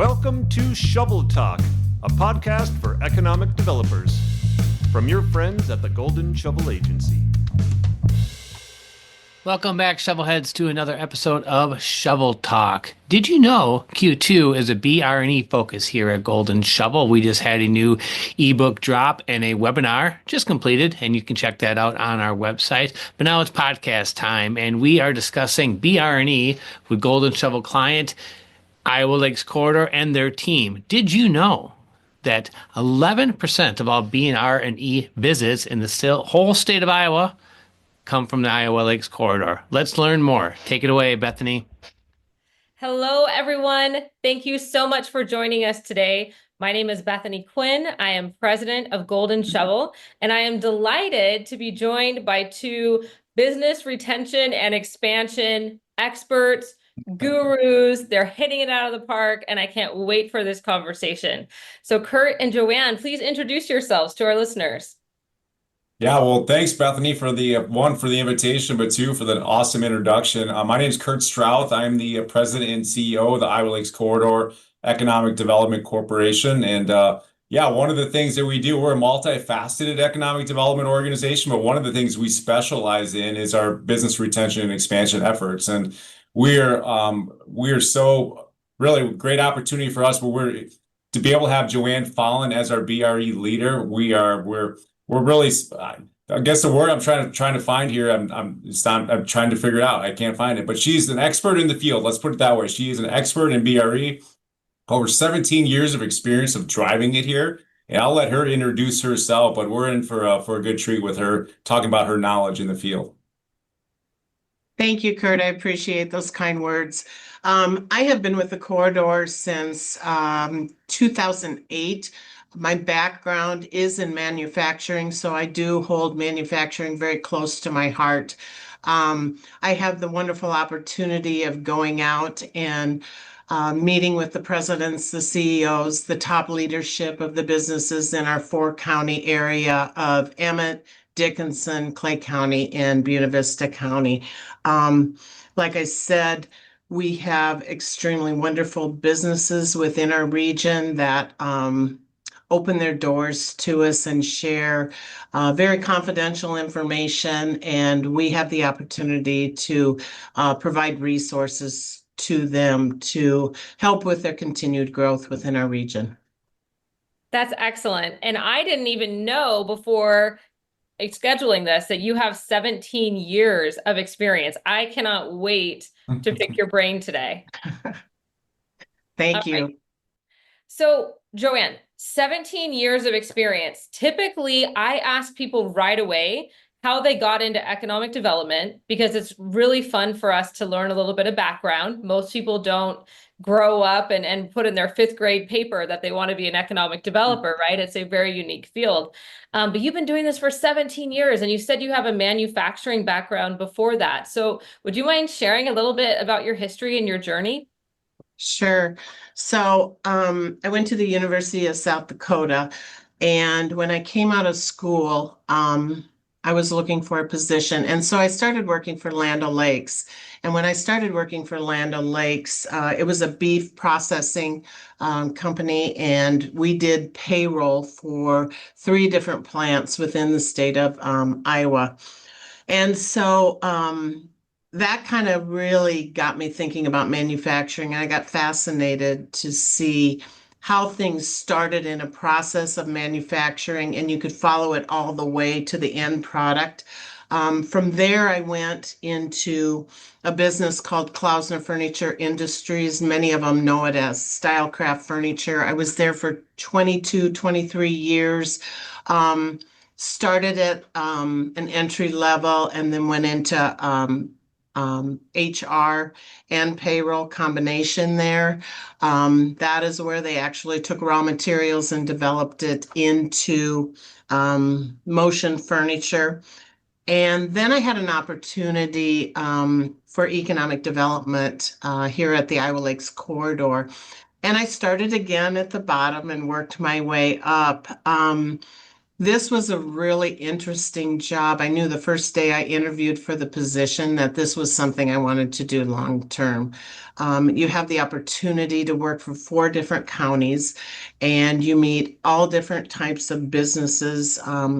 Welcome to Shovel Talk, a podcast for economic developers. From your friends at the Golden Shovel Agency. Welcome back, Shovelheads, to another episode of Shovel Talk. Did you know Q2 is a BR&E focus here at Golden Shovel? We just had a new ebook drop and a webinar just completed, and you can check that out on our website. But now it's podcast time, and we are discussing BR&E with Golden Shovel client Iowa Lakes Corridor and their team. Did you know that 11% of all BR&E visits in the whole state of Iowa come from the Iowa Lakes Corridor? Let's learn more. Take it away, Bethany. Hello, everyone. Thank you so much for joining us today. My name is Bethany Quinn. I am president of Golden Shovel, and I am delighted to be joined by two business retention and expansion experts, gurus. They're hitting it out of the park, and I can't wait for this conversation. So Curt and Joanne, please introduce yourselves to our listeners. Yeah, well, thanks, Bethany, for the for the invitation, but two, for the awesome introduction. My name is Curt Strouth. I'm the president and CEO of the Iowa Lakes Corridor Economic Development Corporation. And one of the things that we do, we're a multifaceted economic development organization, but one of the things we specialize in is our business retention and expansion efforts. And we're so really great opportunity for us, but we're to be able to have Joanne Follon as our BR&E leader. We're really, I guess the word I'm trying to find here, I'm trying to figure it out. I can't find it, but she's an expert in the field. Let's put it that way. She is an expert in BR&E, over 17 years of experience of driving it here. And I'll let her introduce herself, but we're in for a good treat with her, talking about her knowledge in the field. Thank you, Curt. I appreciate those kind words. I have been with the corridor since 2008. My background is in manufacturing, so I do hold manufacturing very close to my heart. I have the wonderful opportunity of going out and meeting with the presidents, the CEOs, the top leadership of the businesses in our four-county area of Emmett, Dickinson, Clay County, and Buena Vista County. Like I said, we have extremely wonderful businesses within our region that open their doors to us and share very confidential information, and we have the opportunity to provide resources to them to help with their continued growth within our region. That's excellent. And I didn't even know before scheduling this that you have 17 years of experience. I cannot wait to pick your brain today. Thank you. Right. So, Joanne, 17 years of experience. Typically, I ask people right away how they got into economic development, because it's really fun for us to learn a little bit of background. Most people don't grow up and put in their fifth grade paper that they want to be an economic developer, right? It's a very unique field. But you've been doing this for 17 years, and you said you have a manufacturing background before that. So would you mind sharing a little bit about your history and your journey? Sure. So I went to the University of South Dakota, and when I came out of school, I was looking for a position. And so I started working for Land O'Lakes. And when I started working for Land O'Lakes, it was a beef processing company, and we did payroll for 3 different plants within the state of Iowa. And so that kind of really got me thinking about manufacturing. I got fascinated to see how things started in a process of manufacturing, and you could follow it all the way to the end product. From there, I went into a business called Klausner Furniture Industries. Many of them know it as Stylecraft Furniture. I was there for 22, 23 years. Started at an entry level and then went into HR and payroll combination there. That is where they actually took raw materials and developed it into motion furniture. And then I had an opportunity for economic development here at the Iowa Lakes Corridor. And I started again at the bottom and worked my way up. This was a really interesting job. I knew the first day I interviewed for the position that this was something I wanted to do long term. You have the opportunity to work for 4 different counties, and you meet all different types of businesses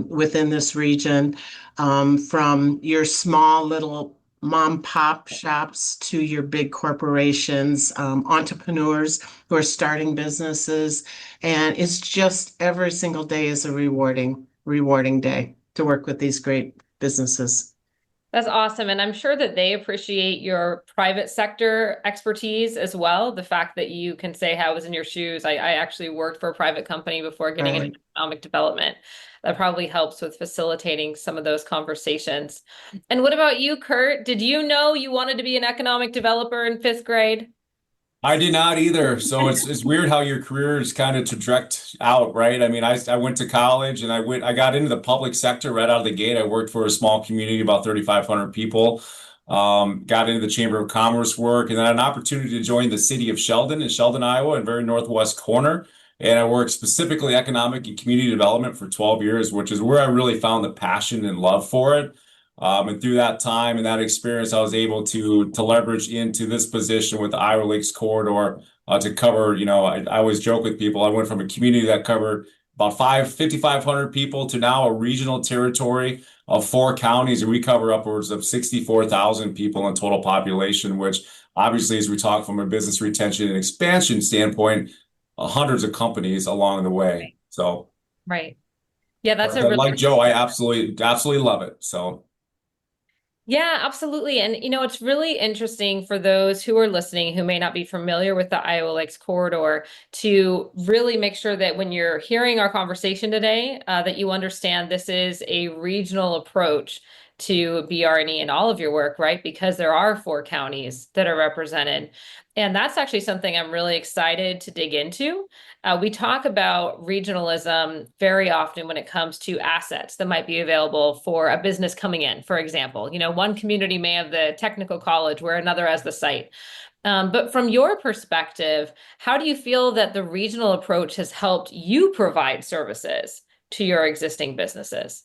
within this region, from your small little mom pop shops to your big corporations, entrepreneurs who are starting businesses. And it's just every single day is a rewarding day to work with these great businesses. That's awesome. And I'm sure that they appreciate your private sector expertise as well. The fact that you can say how I was in your shoes. I actually worked for a private company before getting into economic development. That probably helps with facilitating some of those conversations. And what about you, Curt? Did you know you wanted to be an economic developer in 5th grade? I did not either. So it's weird how your career is kind of traject out, right? I mean, I went to college and I got into the public sector right out of the gate. I worked for a small community, about 3,500 people. Got into the Chamber of Commerce work, and then had an opportunity to join the city of Sheldon in Sheldon, Iowa, in very northwest corner. And I worked specifically economic and community development for 12 years, which is where I really found the passion and love for it. And through that time and that experience, I was able to leverage into this position with the Iowa Lakes Corridor to cover, I always joke with people, I went from a community that covered about 5,500 people to now a regional territory of 4 counties, and we cover upwards of 64,000 people in total population, which obviously, as we talk from a business retention and expansion standpoint, hundreds of companies along the way. So, Right. Yeah, that's but a really like Joe, I absolutely love it. So. Yeah, absolutely. And it's really interesting for those who are listening who may not be familiar with the Iowa Lakes Corridor to really make sure that when you're hearing our conversation today, that you understand this is a regional approach to BR&E and all of your work, right? Because there are 4 counties that are represented. And that's actually something I'm really excited to dig into. We talk about regionalism very often when it comes to assets that might be available for a business coming in, for example. One community may have the technical college where another has the site. But from your perspective, how do you feel that the regional approach has helped you provide services to your existing businesses?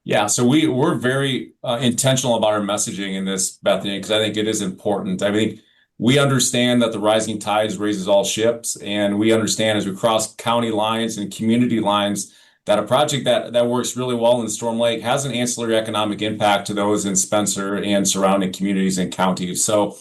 Yeah, so we're very intentional about our messaging in this, Bethany, because I think it is important. I mean, we understand that the rising tides raises all ships, and we understand as we cross county lines and community lines that a project that works really well in Storm Lake has an ancillary economic impact to those in Spencer and surrounding communities and counties. So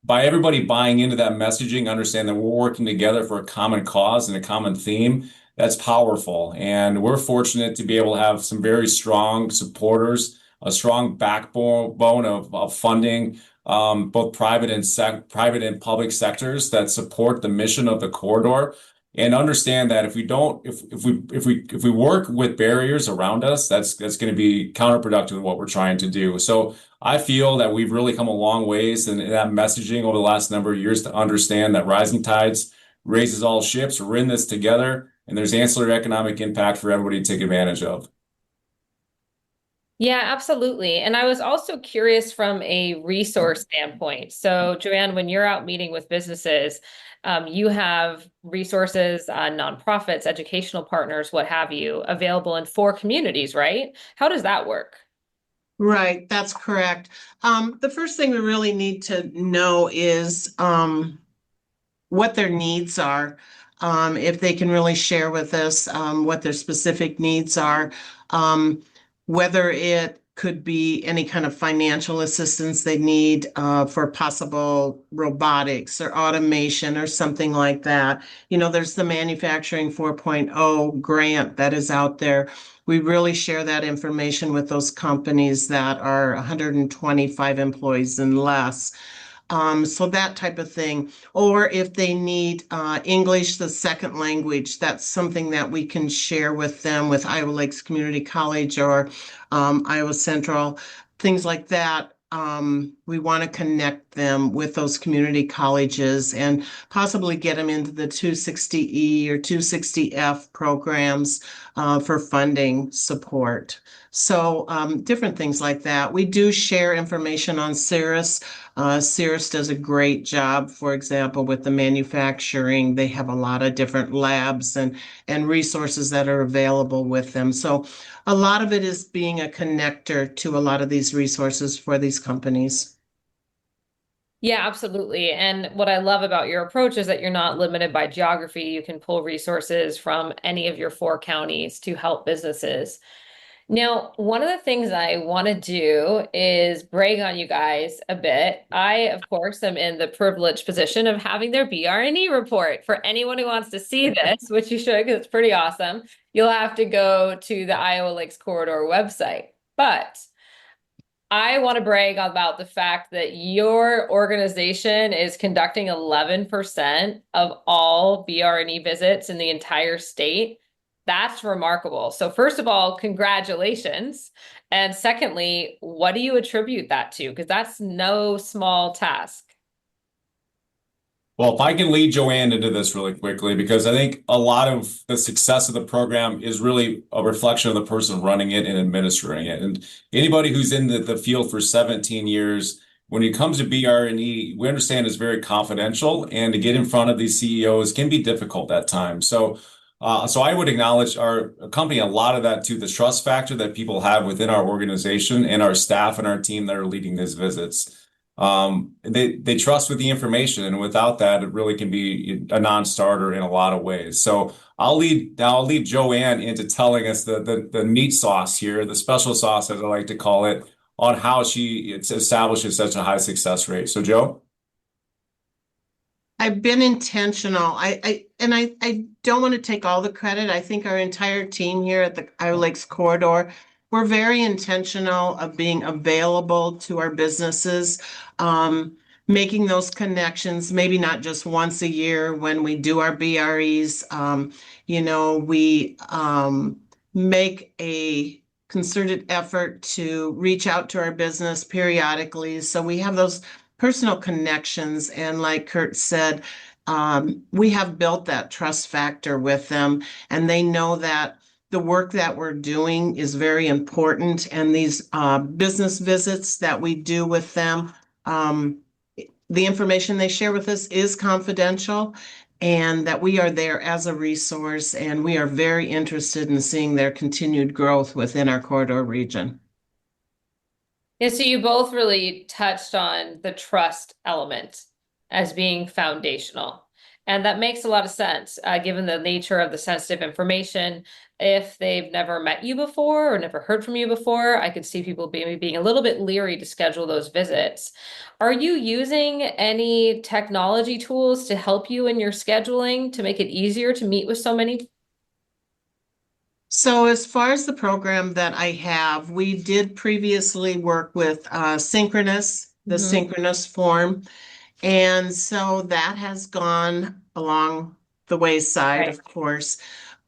by everybody buying into that messaging, understand that we're working together for a common cause and a common theme, that's powerful. And we're fortunate to be able to have some very strong supporters, a strong backbone of funding, both private and public sectors that support the mission of the corridor. And understand that if we work with barriers around us, that's going to be counterproductive to what we're trying to do. So I feel that we've really come a long ways in that messaging over the last number of years to understand that rising tides raises all ships. We're in this together, and there's ancillary economic impact for everybody to take advantage of. Yeah, absolutely. And I was also curious from a resource standpoint. So, Joanne, when you're out meeting with businesses, you have resources, nonprofits, educational partners, what have you, available in 4 communities, right? How does that work? Right, that's correct. The first thing we really need to know is what their needs are. If they can really share with us what their specific needs are, whether it could be any kind of financial assistance they need for possible robotics or automation or something like that. There's the Manufacturing 4.0 grant that is out there. We really share that information with those companies that are 125 employees and less. So that type of thing. Or if they need English, the second language, that's something that we can share with them with Iowa Lakes Community College or Iowa Central, things like that. We want to connect them with those community colleges and possibly get them into the 260E or 260F programs for funding support. So different things like that. We do share information on Cirrus. Cirrus does a great job, for example, with the manufacturing. They have a lot of different labs and resources that are available with them. So a lot of it is being a connector to a lot of these resources for these companies. Yeah, absolutely. And what I love about your approach is that you're not limited by geography. You can pull resources from any of your 4 counties to help businesses. Now, one of the things I want to do is brag on you guys a bit. I, of course, am in the privileged position of having their BR&E report. For anyone who wants to see this, which you should, because it's pretty awesome, you'll have to go to the Iowa Lakes Corridor website. But I want to brag about the fact that your organization is conducting 11% of all BR&E visits in the entire state. That's remarkable. So first of all, congratulations. And secondly, what do you attribute that to? Because that's no small task. Well, if I can lead Joanne into this really quickly, because I think a lot of the success of the program is really a reflection of the person running it and administering it. And anybody who's in the field for 17 years, when it comes to BR&E, we understand it's very confidential, and to get in front of these CEOs can be difficult at times. So I would acknowledge our company a lot of that too, the trust factor that people have within our organization and our staff and our team that are leading these visits. They trust with the information, and without that, it really can be a non-starter in a lot of ways. So I'll lead Joanne into telling us the meat sauce here, the special sauce, as I like to call it, on how she establishes such a high success rate. So Joe? I've been intentional. I don't want to take all the credit. I think our entire team here at the Iowa Lakes Corridor, we're very intentional of being available to our businesses, making those connections, maybe not just once a year when we do our BREs. We make a concerted effort to reach out to our business periodically. So we have those personal connections. And like Curt said, we have built that trust factor with them, and they know that the work that we're doing is very important. And these business visits that we do with them, the information they share with us is confidential, and that we are there as a resource, and we are very interested in seeing their continued growth within our corridor region. Yeah, so you both really touched on the trust element as being foundational. And that makes a lot of sense, given the nature of the sensitive information. If they've never met you before or never heard from you before, I could see people being a little bit leery to schedule those visits. Are you using any technology tools to help you in your scheduling to make it easier to meet with so many? So as far as the program that I have, we did previously work with Synchronous, the Synchronous form. And so that has gone along the wayside, Right. of course,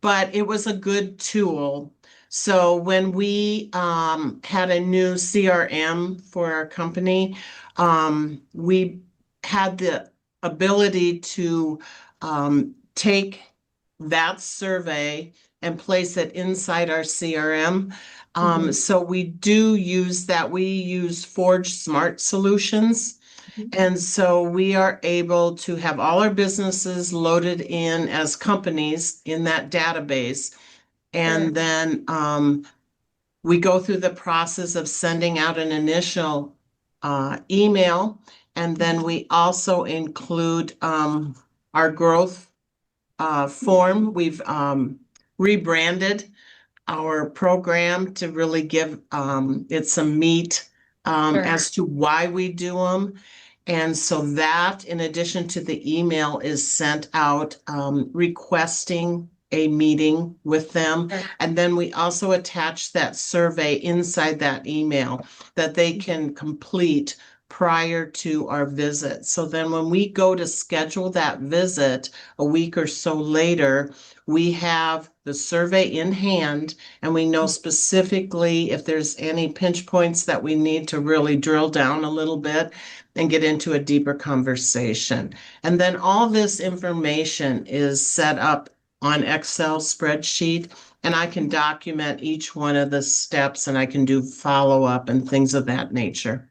but it was a good tool. So when we had a new CRM for our company, we had the ability to take that survey and place it inside our CRM. So we do use that. We use Forge Smart Solutions. And so we are able to have all our businesses loaded in as companies in that database. And then we go through the process of sending out an initial email. And then we also include our growth form. We've rebranded our program to really give it some meat as to why we do them. And so that, in addition to the email, is sent out requesting a meeting with them. And then we also attach that survey inside that email that they can complete prior to our visit. So then when we go to schedule that visit a week or so later, we have the survey in hand, and we know specifically if there's any pinch points that we need to really drill down a little bit and get into a deeper conversation. And then all this information is set up on Excel spreadsheet, and I can document each one of the steps, and I can do follow-up and things of that nature.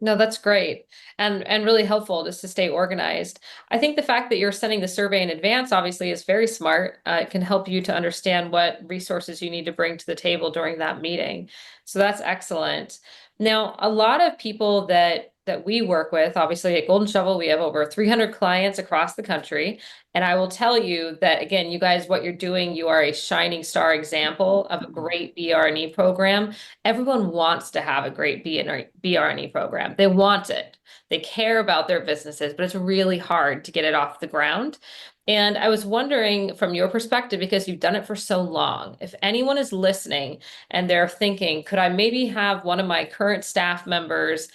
No, that's great and really helpful just to stay organized. I think the fact that you're sending the survey in advance obviously is very smart. It can help you to understand what resources you need to bring to the table during that meeting. So that's excellent. Now, a lot of people that we work with, obviously at Golden Shovel, we have over 300 clients across the country. And I will tell you that, again, you guys, what you're doing, you are a shining star example of a great BR&E program. Everyone wants to have a great BR&E program. They want it. They care about their businesses, but it's really hard to get it off the ground. And I was wondering from your perspective, because you've done it for so long, if anyone is listening and they're thinking, could I maybe have one of my current staff members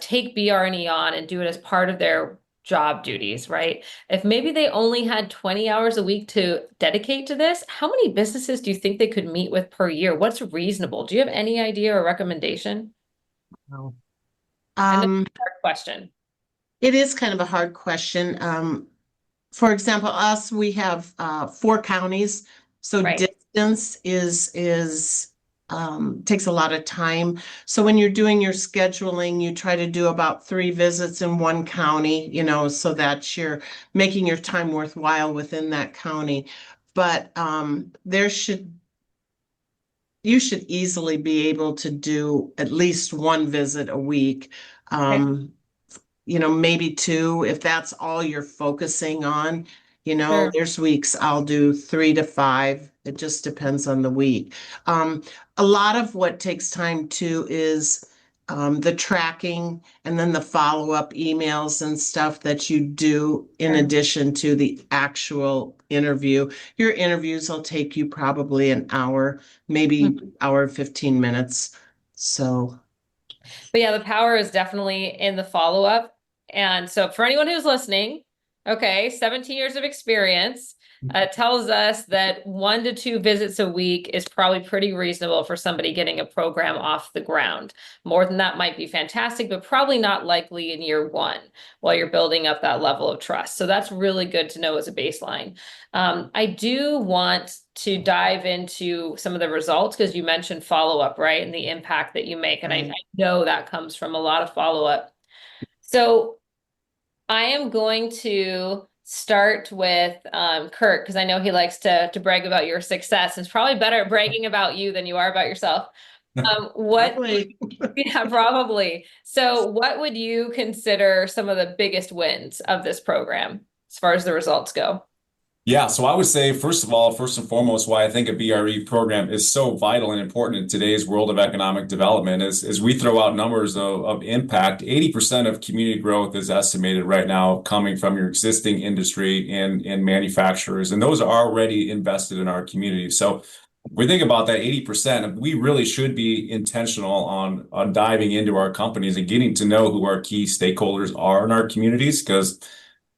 take BR&E on and do it as part of their job duties, right? If maybe they only had 20 hours a week to dedicate to this, how many businesses do you think they could meet with per year? What's reasonable? Do you have any idea or recommendation? No. I know it's a hard question. It is kind of a hard question. For example, us, we have 4 counties, so Right. distance is takes a lot of time. So when you're doing your scheduling, you try to do about 3 visits in one county, so that you're making your time worthwhile within that county. But you should easily be able to do at least 1 visit a week. Maybe 2, if that's all you're focusing on. Sure. There's weeks I'll do 3 to 5. It just depends on the week. A lot of what takes time too is the tracking and then the follow-up emails and stuff that you do in Sure. addition to the actual interview. Your interviews will take you probably an hour, maybe hour and 15 minutes. So. But yeah, the power is definitely in the follow-up. And so for anyone who's listening, okay, 17 years of experience tells us that 1 to 2 visits a week is probably pretty reasonable for somebody getting a program off the ground. More than that might be fantastic, but probably not likely in year 1 while you're building up that level of trust. So that's really good to know as a baseline. I do want to dive into some of the results because you mentioned follow-up, right? And the impact that you make. And I know that comes from a lot of follow-up. So I am going to start with Curt, because I know he likes to brag about your success. It's probably better at bragging about you than you are about yourself. Probably. Yeah, probably. So what would you consider some of the biggest wins of this program as far as the results go? Yeah, so I would say, first and foremost, why I think a BRE program is so vital and important in today's world of economic development is we throw out numbers of impact. 80% of community growth is estimated right now coming from your existing industry and manufacturers, and those are already invested in our community. So we think about that 80%, we really should be intentional on diving into our companies and getting to know who our key stakeholders are in our communities, because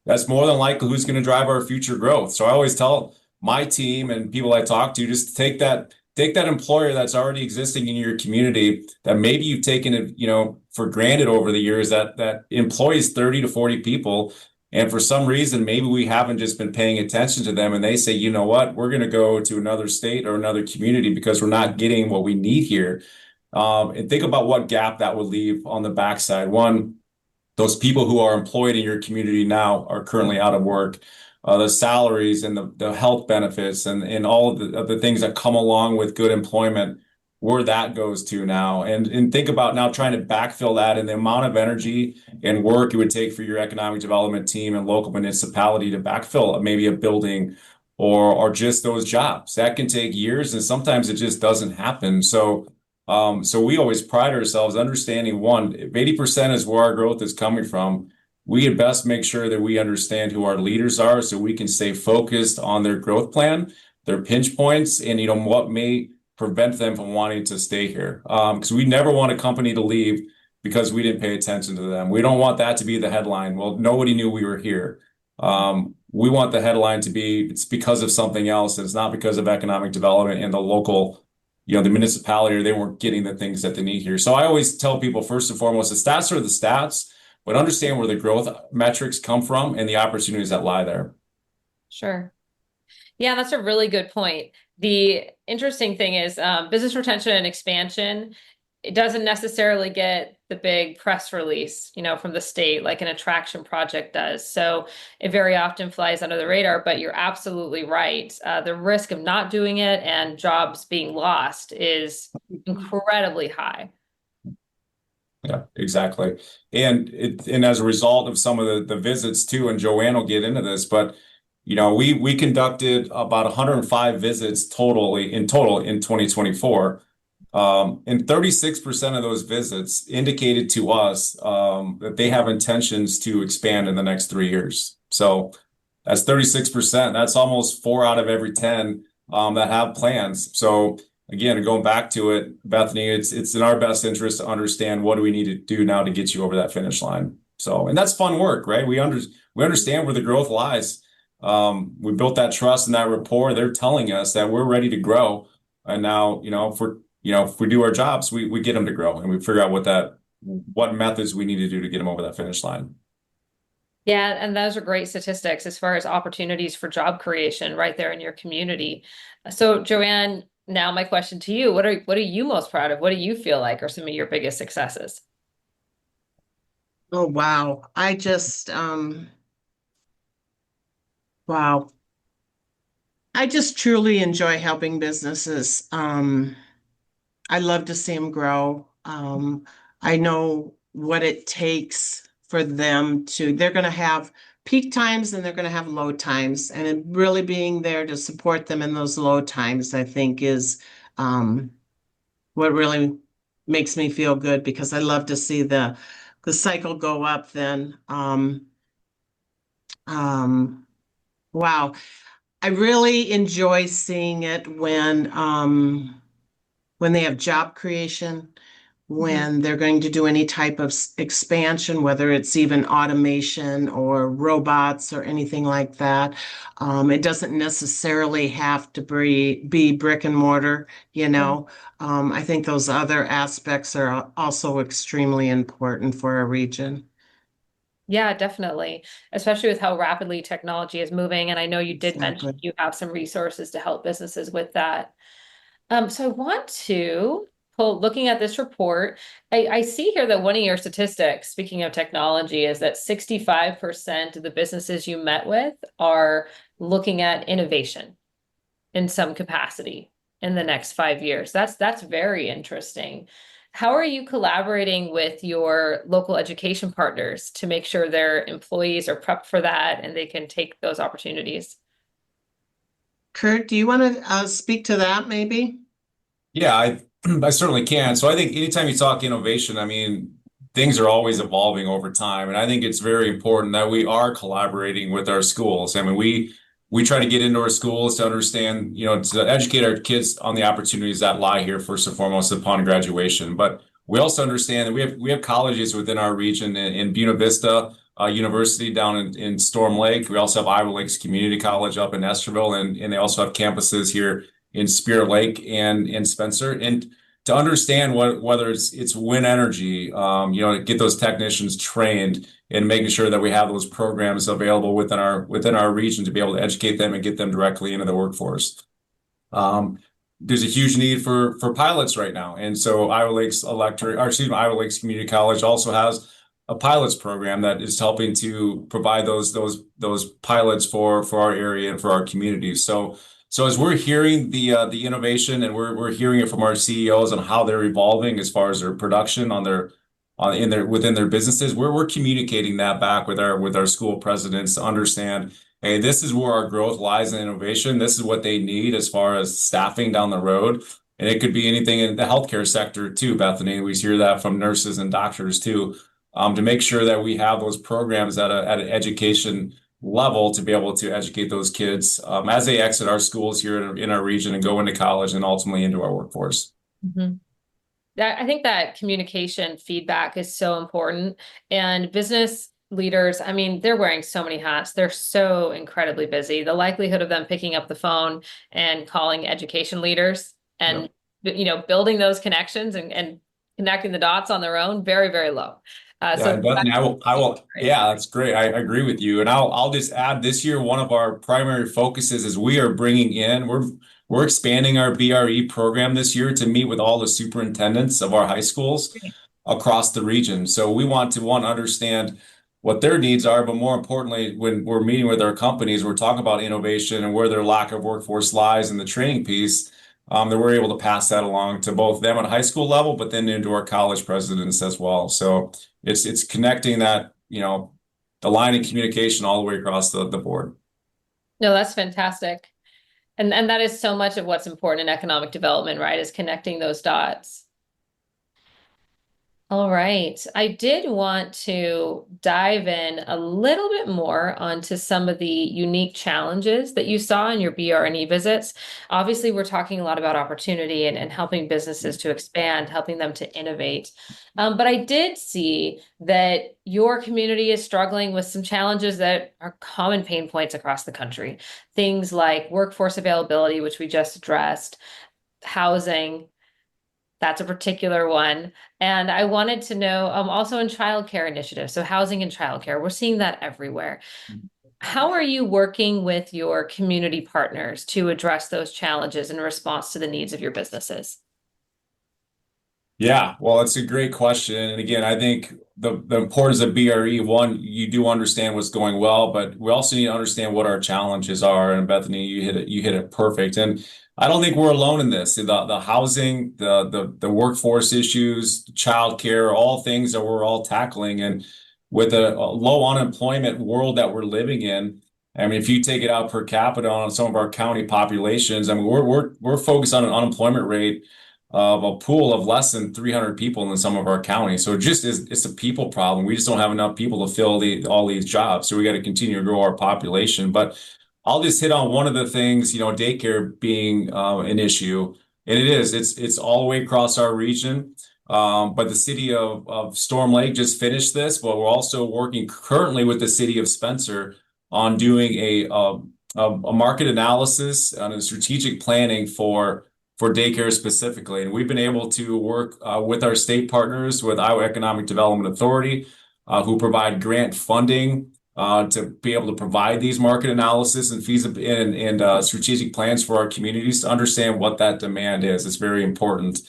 that's more than likely who's going to drive our future growth. So I always tell my team and people I talk to, just take that employer that's already existing in your community that maybe you've taken it, for granted over the years, that employs 30 to 40 people. And for some reason, maybe we haven't just been paying attention to them. And they say, you know what, we're going to go to another state or another community because we're not getting what we need here. And think about what gap that would leave on the backside. One, those people who are employed in your community now are currently out of work. The salaries and the health benefits and all of the things that come along with good employment, where that goes to now. And think about now trying to backfill that and the amount of energy and work it would take for your economic development team and local municipality to backfill maybe a building or just those jobs. That can take years, and sometimes it just doesn't happen. So we always pride ourselves understanding, one, if 80% is where our growth is coming from, we had best make sure that we understand who our leaders are so we can stay focused on their growth plan, their pinch points, and what may prevent them from wanting to stay here. Because we never want a company to leave because we didn't pay attention to them. We don't want that to be the headline. Well, nobody knew we were here. We want the headline to be, it's because of something else. It's not because of economic development and the local the municipality, or they weren't getting the things that they need here. So I always tell people, first and foremost, the stats are the stats, but understand where the growth metrics come from and the opportunities that lie there. Sure. Yeah, that's a really good point. The interesting thing is business retention and expansion, it doesn't necessarily get the big press release, from the state like an attraction project does. So it very often flies under the radar, but you're absolutely right. The risk of not doing it and jobs being lost is incredibly high. Yeah, exactly. And as a result of some of the visits too, and Joanne will get into this, but we conducted about 105 visits in total in 2024. And 36% of those visits indicated to us that they have intentions to expand in the next 3 years. So that's 36%. That's almost 4 out of every 10 that have plans. So again, going back to it, Bethany, it's in our best interest to understand what do we need to do now to get you over that finish line. So, and that's fun work, right? We understand where the growth lies. We built that trust and that rapport. They're telling us that we're ready to grow. And now, if we do our jobs, we get them to grow, and we figure out what methods we need to do to get them over that finish line. Yeah, and those are great statistics as far as opportunities for job creation right there in your community. So, Joanne, now my question to you, what are you most proud of? What do you feel like are some of your biggest successes? Oh, wow. Wow. I just truly enjoy helping businesses. I love to see them grow. I know what it takes for them they're going to have peak times and they're going to have low times. And it really being there to support them in those low times, I think, is what really makes me feel good, because I love to see the cycle go up then. Wow. I really enjoy seeing it when they have job creation, when they're going to do any type of expansion, whether it's even automation or robots or anything like that. It doesn't necessarily have to be brick and mortar, I think those other aspects are also extremely important for a region. Yeah, definitely. Especially with how rapidly technology is moving. And I know you did mention Exactly. you have some resources to help businesses with that. So I want to looking at this report, I see here that one of your statistics, speaking of technology, is that 65% of the businesses you met with are looking at innovation in some capacity in the next 5 years. That's very interesting. How are you collaborating with your local education partners to make sure their employees are prepped for that and they can take those opportunities? Curt, do you want to speak to that maybe? Yeah, I certainly can. So I think anytime you talk innovation, I mean, things are always evolving over time. And I think it's very important that we are collaborating with our schools. I mean, we try to get into our schools to understand, to educate our kids on the opportunities that lie here first and foremost upon graduation. But we also understand that we have colleges within our region in Buena Vista University down in Storm Lake. We also have Iowa Lakes Community College up in Esterville, and they also have campuses here in Spirit Lake and in Spencer. And to understand whether it's wind energy, to get those technicians trained and making sure that we have those programs available within our region to be able to educate them and get them directly into the workforce. There's a huge need for pilots right now. And so Iowa Lakes Community College also has a pilots program that is helping to provide those pilots for our area and for our community. So as we're hearing the innovation, and we're hearing it from our CEOs on how they're evolving as far as their production within their businesses, we're communicating that back with our school presidents to understand, hey, this is where our growth lies in innovation. This is what they need as far as staffing down the road. And it could be anything in the healthcare sector too, Bethany. We hear that from nurses and doctors too, to make sure that we have those programs at an education level to be able to educate those kids as they exit our schools here in our region and go into college and ultimately into our workforce. Mm-hmm. I think that communication feedback is so important, and business leaders, I mean, they're wearing so many hats. They're so incredibly busy. The likelihood of them picking up the phone and calling education leaders and, building those connections and connecting the dots on their own, very, very low. Yeah, and Bethany, yeah, that's great. I agree with you. And I'll just add this year, one of our primary focuses is we are bringing in, we're expanding our BRE program this year to meet with all the superintendents of our high schools across the region. So we want to, one, understand what their needs are, but more importantly, when we're meeting with our companies, we're talking about innovation and where their lack of workforce lies in the training piece. That we're able to pass that along to both them at high school level, but then into our college presidents as well. So it's connecting that, the line of communication all the way across the board. No, that's fantastic. And that is so much of what's important in economic development, right? Is connecting those dots. All right. I did want to dive in a little bit more onto some of the unique challenges that you saw in your BR&E visits. Obviously, we're talking a lot about opportunity and helping businesses to expand, helping them to innovate. But I did see that your community is struggling with some challenges that are common pain points across the country. Things like workforce availability, which we just addressed, housing. That's a particular one. And I wanted to know, also in childcare initiatives, so housing and childcare, we're seeing that everywhere. How are you working with your community partners to address those challenges in response to the needs of your businesses? Yeah, well, it's a great question. And again, I think the importance of BRE, one, you do understand what's going well, but we also need to understand what our challenges are. And Bethany, you hit it perfect. And I don't think we're alone in this. The housing, the workforce issues, childcare, all things that we're all tackling. And with a low unemployment world that we're living in, I mean, if you take it out per capita on some of our county populations, I mean, we're focused on an unemployment rate of a pool of less than 300 people in some of our counties. So it's a people problem. We just don't have enough people to fill all these jobs. So we got to continue to grow our population. But I'll just hit on one of the things, daycare being an issue. And it's all the way across our region. But the city of Storm Lake just finished this, but we're also working currently with the city of Spencer on doing a market analysis and a strategic planning for daycare specifically. And we've been able to work with our state partners, with Iowa Economic Development Authority, who provide grant funding to be able to provide these market analysis and strategic plans for our communities to understand what that demand is. It's very important.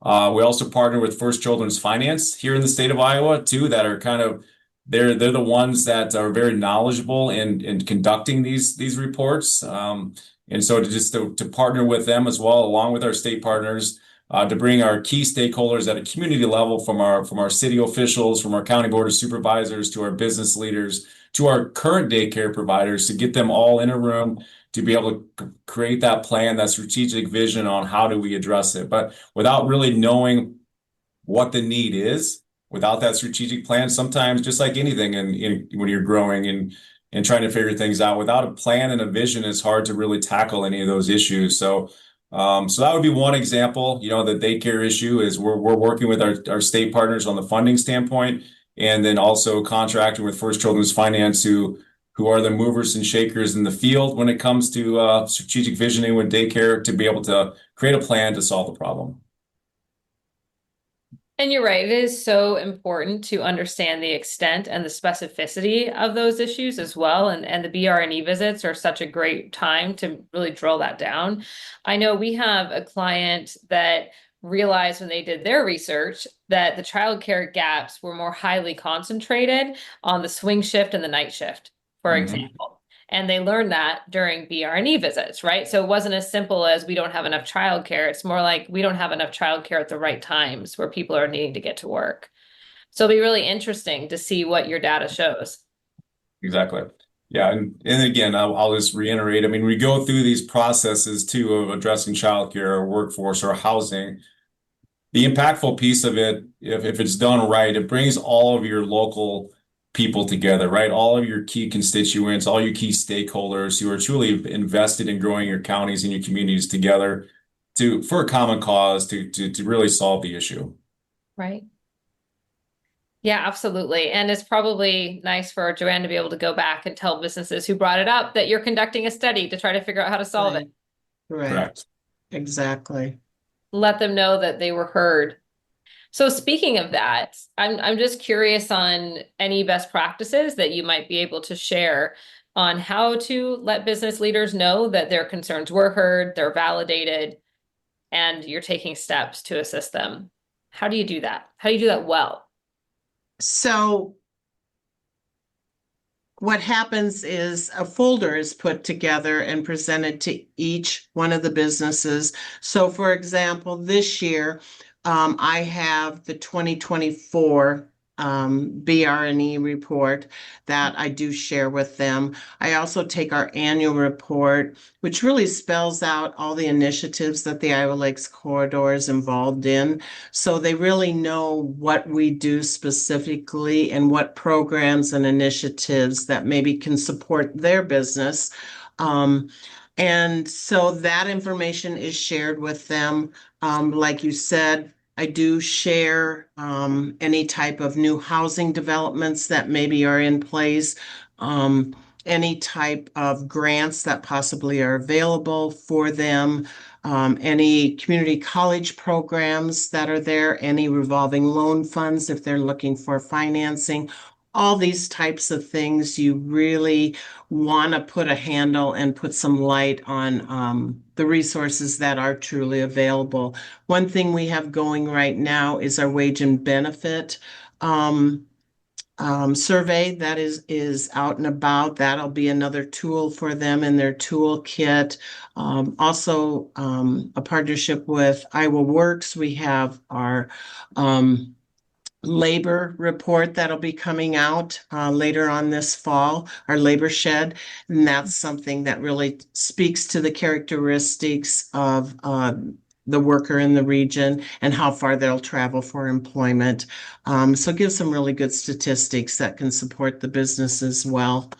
We also partner with First Children's Finance here in the state of Iowa too, that are they're the ones that are very knowledgeable in conducting these reports. And so to partner with them as well, along with our state partners, to bring our key stakeholders at a community level, from our city officials, from our county board of supervisors, to our business leaders, to our current daycare providers, to get them all in a room to be able to create that plan, that strategic vision on how do we address it. But without really knowing what the need is, without that strategic plan, sometimes just like anything when you're growing and trying to figure things out, without a plan and a vision, it's hard to really tackle any of those issues. So that would be one example. The daycare issue is we're working with our state partners on the funding standpoint, and then also contracting with First Children's Finance, who are the movers and shakers in the field when it comes to strategic visioning with daycare, to be able to create a plan to solve the problem. And you're right, it is so important to understand the extent and the specificity of those issues as well. And the BR&E visits are such a great time to really drill that down. I know we have a client that realized when they did their research that the childcare gaps were more highly concentrated on the swing shift and the night shift, for example. And they learned that during BR&E visits, right? So it wasn't as simple as we don't have enough childcare. It's more like we don't have enough childcare at the right times where people are needing to get to work. So it'll be really interesting to see what your data shows. Exactly. Yeah. And again, I'll just reiterate. I mean, we go through these processes too of addressing childcare or workforce or housing. The impactful piece of it, if it's done right, it brings all of your local people together, right? All of your key constituents, all your key stakeholders who are truly invested in growing your counties and your communities together for a common cause to really solve the issue. Right. Yeah, absolutely. And it's probably nice for Joanne to be able to go back and tell businesses who brought it up that you're conducting a study to try to figure out how to solve it. Right. Correct. Exactly. Let them know that they were heard. So speaking of that, I'm just curious on any best practices that you might be able to share on how to let business leaders know that their concerns were heard, they're validated, and you're taking steps to assist them. How do you do that? How do you do that well? So what happens is a folder is put together and presented to each one of the businesses. So for example, this year, I have the 2024 BR&E report that I do share with them. I also take our annual report, which really spells out all the initiatives that the Iowa Lakes Corridor is involved in. So they really know what we do specifically and what programs and initiatives that maybe can support their business. And so that information is shared with them. Like you said, I do share any type of new housing developments that maybe are in place, any type of grants that possibly are available for them, any community college programs that are there, any revolving loan funds if they're looking for financing. All these types of things you really want to put a handle and put some light on the resources that are truly available. One thing we have going right now is our wage and benefit survey that is out and about. That'll be another tool for them in their toolkit. Also, a partnership with Iowa Works. We have our labor report that'll be coming out later on this fall, our labor shed. And that's something that really speaks to the characteristics of the worker in the region and how far they'll travel for employment. So give some really good statistics that can support the business as well.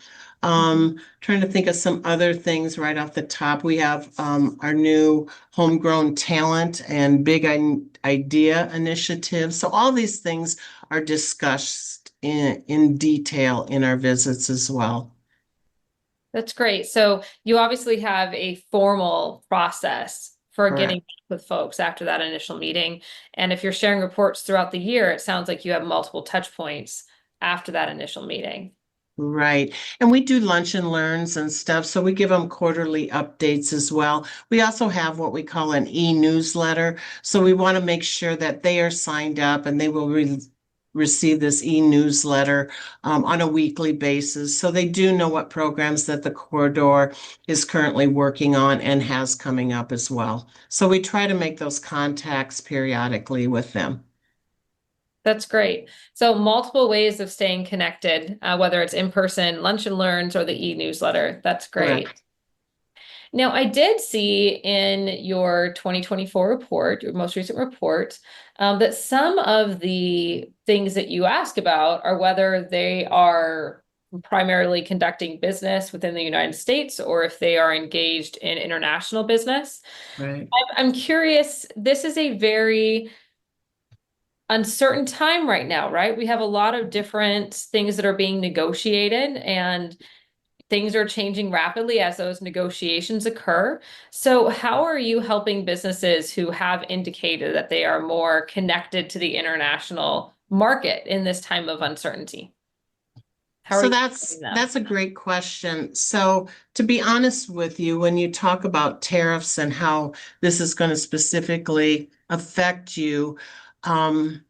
Trying to think of some other things right off the top. We have our new homegrown talent and big idea initiative. So all these things are discussed in detail in our visits as well. That's great. So you obviously have a formal process for getting with folks after that initial meeting. And if you're sharing reports throughout the year, it sounds like you have multiple touch points after that initial meeting. Right. And we do lunch and learns and stuff. So we give them quarterly updates as well. We also have what we call an e-newsletter. So we want to make sure that they are signed up and they will receive this e-newsletter on a weekly basis. So they do know what programs that the corridor is currently working on and has coming up as well. So we try to make those contacts periodically with them. That's great. So multiple ways of staying connected, whether it's in person, lunch and learns, or the e-newsletter. That's great. Correct. Now, I did see in your 2024 report, your most recent report, that some of the things that you ask about are whether they are primarily conducting business within the United States or if they are engaged in international business. Right. I'm curious, this is a very uncertain time right now, right? We have a lot of different things that are being negotiated and things are changing rapidly as those negotiations occur. So how are you helping businesses who have indicated that they are more connected to the international market in this time of uncertainty? So that's a great question. So to be honest with you, when you talk about tariffs and how this is going to specifically affect you,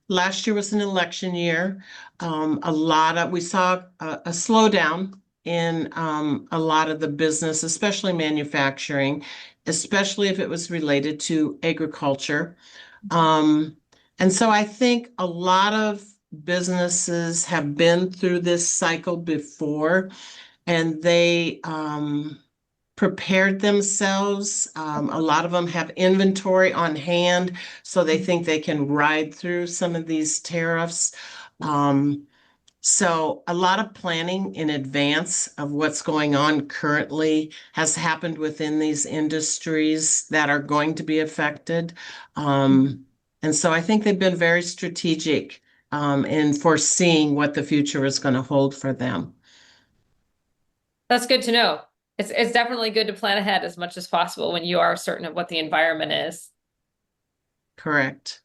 last year was an election year. We saw a slowdown in a lot of the business, especially manufacturing, especially if it was related to agriculture. And so I think a lot of businesses have been through this cycle before and they prepared themselves. A lot of them have inventory on hand, so they think they can ride through some of these tariffs. So a lot of planning in advance of what's going on currently has happened within these industries that are going to be affected. And so I think they've been very strategic in foreseeing what the future is going to hold for them. That's good to know. It's definitely good to plan ahead as much as possible when you are certain of what the environment is. Correct.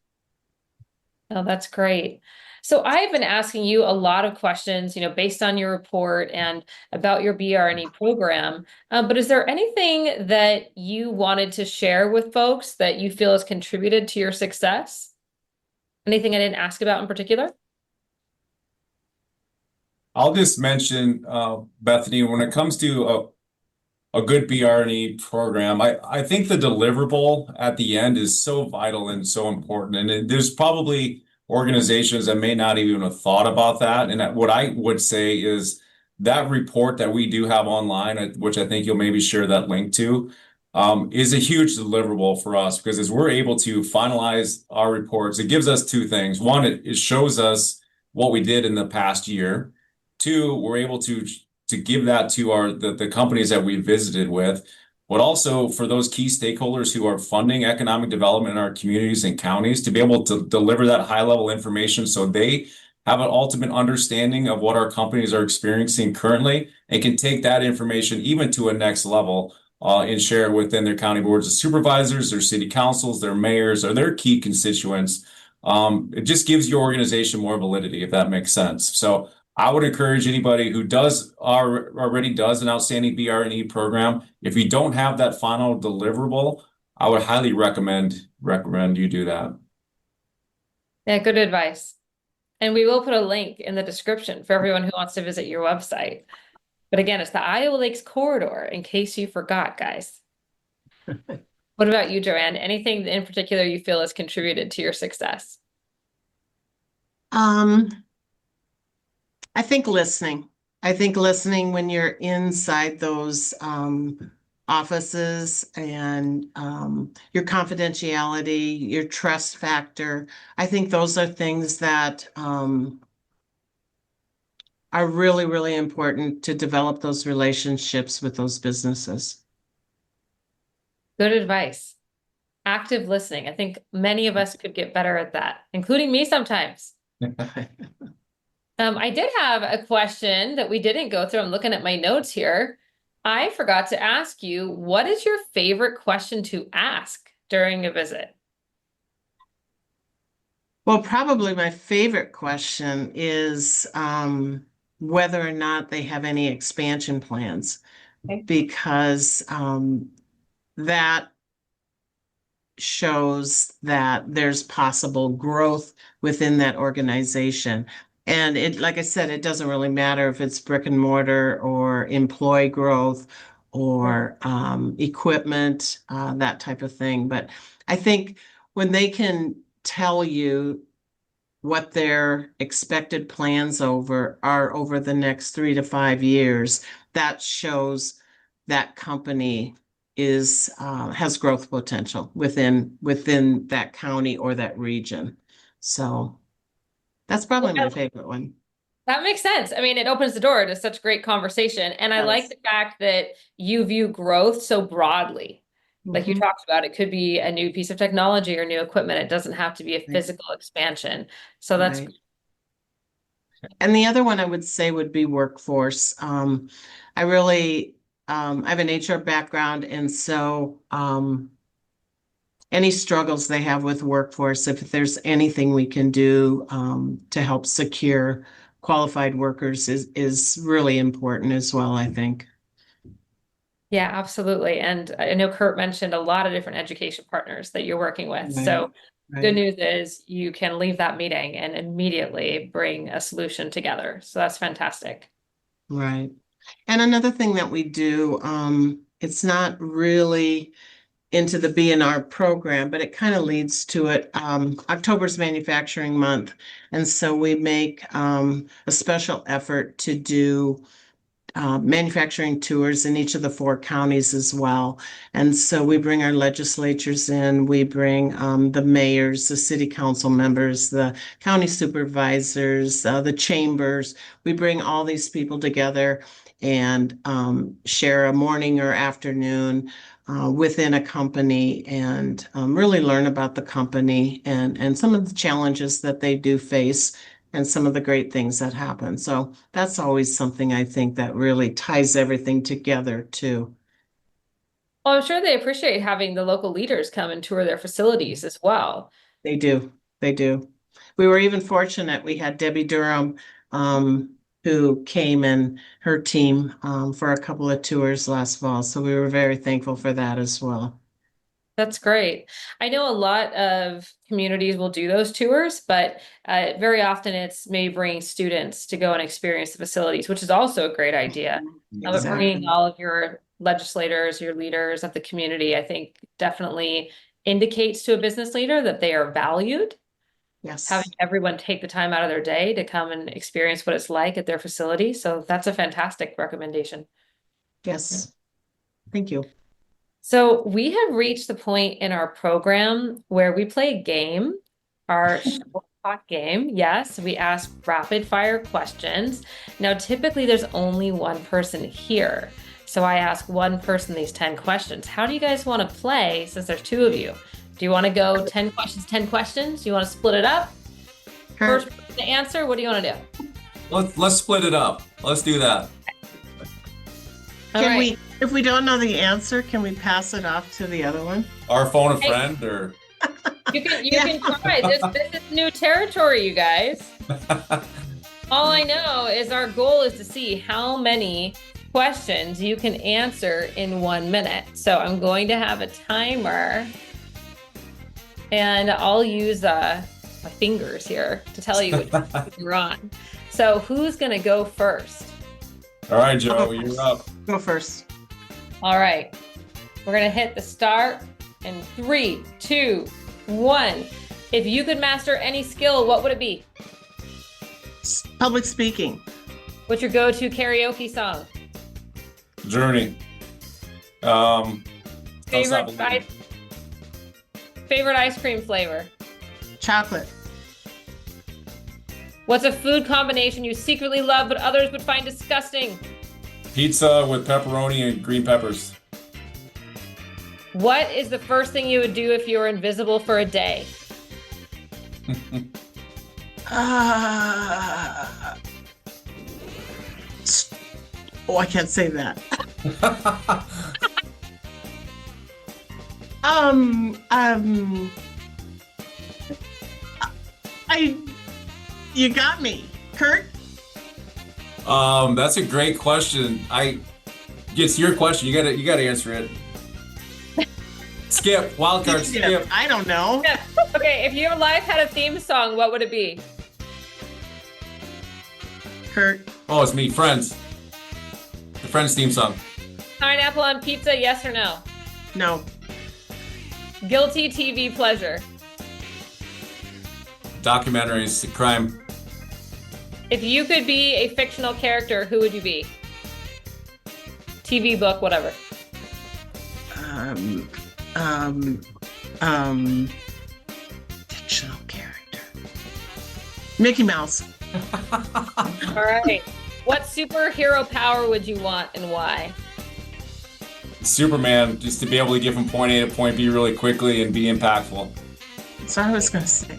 Oh, that's great. So I've been asking you a lot of questions, based on your report and about your BR&E program. But is there anything that you wanted to share with folks that you feel has contributed to your success? Anything I didn't ask about in particular? I'll just mention, Bethany, when it comes to a good BR&E program, I think the deliverable at the end is so vital and so important. And there's probably organizations that may not even have thought about that. And what I would say is that report that we do have online, which I think you'll maybe share that link to, is a huge deliverable for us because as we're able to finalize our reports, it gives us two things. One, it shows us what we did in the past year. Two, we're able to give that to the companies that we visited with, but also for those key stakeholders who are funding economic development in our communities and counties to be able to deliver that high level information so they have an ultimate understanding of what our companies are experiencing currently and can take that information even to a next level and share it within their county boards of supervisors, their city councils, their mayors, or their key constituents. It just gives your organization more validity, if that makes sense. So I would encourage anybody who already does an outstanding BR&E program. If you don't have that final deliverable, I would highly recommend you do that. Yeah, good advice. And we will put a link in the description for everyone who wants to visit your website. But again, it's the Iowa Lakes Corridor, in case you forgot, guys. What about you, Joanne? Anything in particular you feel has contributed to your success? I think listening. I think listening when you're inside those offices and your confidentiality, your trust factor. I think those are things that are really, really important to develop those relationships with those businesses. Good advice. Active listening. I think many of us could get better at that, including me sometimes. I did have a question that we didn't go through. I'm looking at my notes here. I forgot to ask you, what is your favorite question to ask during a visit? Well, probably my favorite question is whether or not they have any expansion plans, Okay. because that shows that there's possible growth within that organization. And it, like I said, it doesn't really matter if it's brick and mortar or employee growth or equipment, that type of thing. But I think when they can tell you what their expected plans are over the next 3 to 5 years, that shows that company has growth potential within that county or that region. So that's probably my favorite one. That makes sense. I mean, it opens the door to such great conversation. And I like Yes. the fact that you view growth so broadly. Like you Mhm. talked about, it could be a new piece of technology or new equipment. It doesn't have to be a Right. physical expansion. So that's Right. And the other one I would say would be workforce. I really, I have an HR background, and so any struggles they have with workforce, if there's anything we can do to help secure qualified workers is really important as well, I think. Yeah, absolutely. And I know Curt mentioned a lot of different education partners that you're working with. So good Right. news is you can leave that meeting and immediately bring a solution together. So that's fantastic. Right. And another thing that we do, it's not really into the B&R program, but it kind of leads to it. October's Manufacturing Month, and so we make a special effort to do manufacturing tours in each of the 4 counties as well. And so we bring our legislatures in, we bring the mayors, the city council members, the county supervisors, the chambers. We bring all these people together and share a morning or afternoon within a company and really learn about the company and some of the challenges that they do face and some of the great things that happen. So that's always something I think that really ties everything together too. Well, I'm sure they appreciate having the local leaders come and tour their facilities as well. They do. They do. we were even fortunate. We had Debbie Durham, who came and her team, for a couple of tours last fall. So we were very thankful for that as well. That's great. I know a lot of communities will do those tours, but very often it's maybe bringing students to go and experience the facilities, which is also a great idea. But bringing all of your legislators, your leaders of the community, I think definitely indicates to a business leader that they are valued. Yes. Having everyone take the time out of their day to come and experience what it's like at their facility. So that's a fantastic recommendation. Yes. Thank you. So we have reached the point in our program where we play a game, our Shovel Talk game. Yes, we ask rapid fire questions. Now, typically there's only one person here. So I ask one person these 10 questions. How do you guys want to play since there's two of you? Do you want to go 10 questions, 10 questions? Do you want to split it up? Kurt. First person to answer, what do you want to do? Let's split it up. Let's do that. All Can right. we, if we don't know the answer, can we pass it off to the other one? Our phone a friend or You can try. This is new territory, you guys. All I know is our goal is to see how many questions you can answer in 1 minute. So I'm going to have a timer and I'll use my fingers here to tell you which one you're on. So who's going to go first? All right, Joe, you're up. Go first. All right. We're going to hit the start in 3, 2, 1. If you could master any skill, what would it be? Public speaking. What's your go-to karaoke song? Journey. Don't Stop Believing. Favorite ice cream flavor? Chocolate. What's a food combination you secretly love but others would find disgusting? Pizza with pepperoni and green peppers. What is the first thing you would do if you were invisible for a day? Oh, I can't say that. You got me, Kurt. That's a great question. It's your question. You gotta answer it. Skip, wild card, skip. I don't know. Yeah. Okay, if your life had a theme song, what would it be? Kurt. Oh, it's me, Friends. The Friends theme song. Pineapple on pizza, yes or no? No. Guilty TV pleasure. Documentaries, crime. If you could be a fictional character, who would you be? TV, book, whatever. Fictional character. Mickey Mouse. All right. What superhero power would you want and why? Superman, just to be able to get from point A to point B really quickly and be impactful. That's what I was going to say.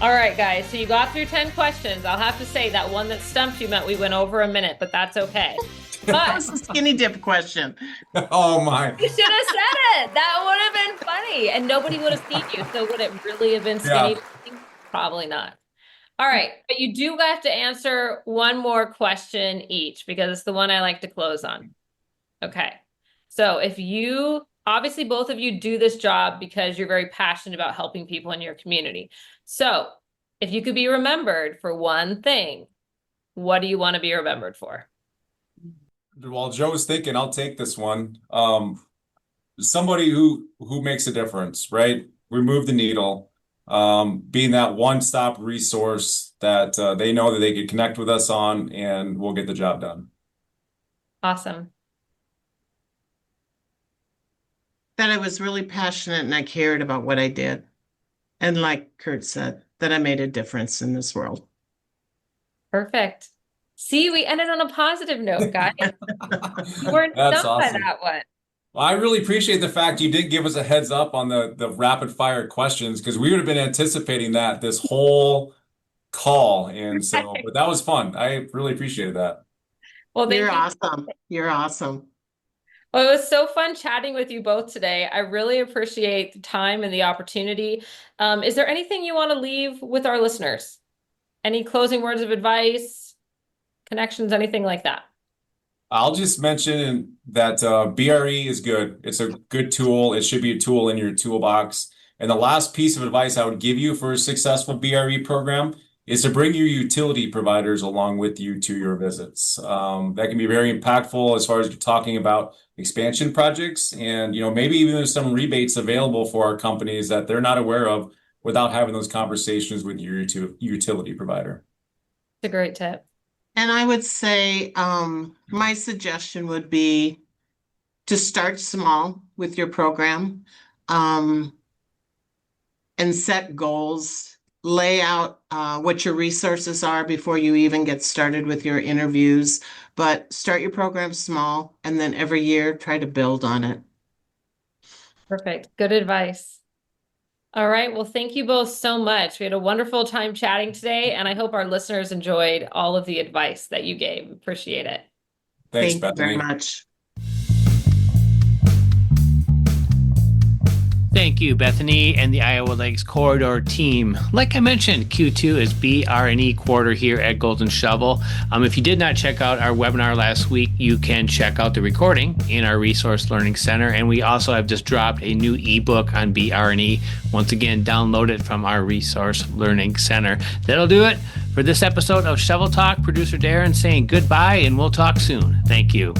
All right, guys. So you got through 10 questions. I'll have to say that one that stumped you meant we went over a minute, but that's okay. That But was a skinny dip question. Oh my. you should have said it. That would have been funny. And nobody would have seen you. So would it really have been skinny? Yeah. Probably not. All right. But you do have to answer one more question each because it's the one I like to close on. Okay. So if you, obviously both of you do this job because you're very passionate about helping people in your community. So if you could be remembered for one thing, what do you want to be remembered for? While Joe's thinking, I'll take this one. Somebody who makes a difference, right? Remove the needle. Being that one-stop resource that they know that they can connect with us on, and we'll get the job done. Awesome. That I was really passionate and I cared about what I did. And like Kurt said, that I made a difference in this world. Perfect. See, we ended on a positive note, guys. You weren't That's stumped by awesome. that one. Well, I really appreciate the fact you did give us a heads up on the rapid fire questions, because we would have been anticipating that this whole call. And so, but that was fun. I really appreciated that. Well, thank You're you. awesome. You're awesome. Well, it was so fun chatting with you both today. I really appreciate the time and the opportunity. Is there anything you want to leave with our listeners? Any closing words of advice, connections, anything like that? I'll just mention that BRE is good. It's a good tool. It should be a tool in your toolbox. And the last piece of advice I would give you for a successful BRE program is to bring your utility providers along with you to your visits. That can be very impactful as far as you're talking about expansion projects. And, maybe even there's some rebates available for our companies that they're not aware of without having those conversations with your utility provider. It's a great tip. And I would say my suggestion would be to start small with your program and set goals, lay out what your resources are before you even get started with your interviews. But start your program small and then every year try to build on it. Perfect. Good advice. All right. Well, thank you both so much. We had a wonderful time chatting today, and I hope our listeners enjoyed all of the advice that you gave. Appreciate it. Thanks, Thank you Bethany. very much. Thank you, Bethany and the Iowa Lakes Corridor team. Like I mentioned, Q2 is BR&E quarter here at Golden Shovel. If you did not check out our webinar last week, you can check out the recording in our Resource Learning Center. And we also have just dropped a new ebook on BR&E. Once again, download it from our Resource Learning Center. That'll do it for this episode of Shovel Talk. Producer Darren saying goodbye, and we'll talk soon. Thank you.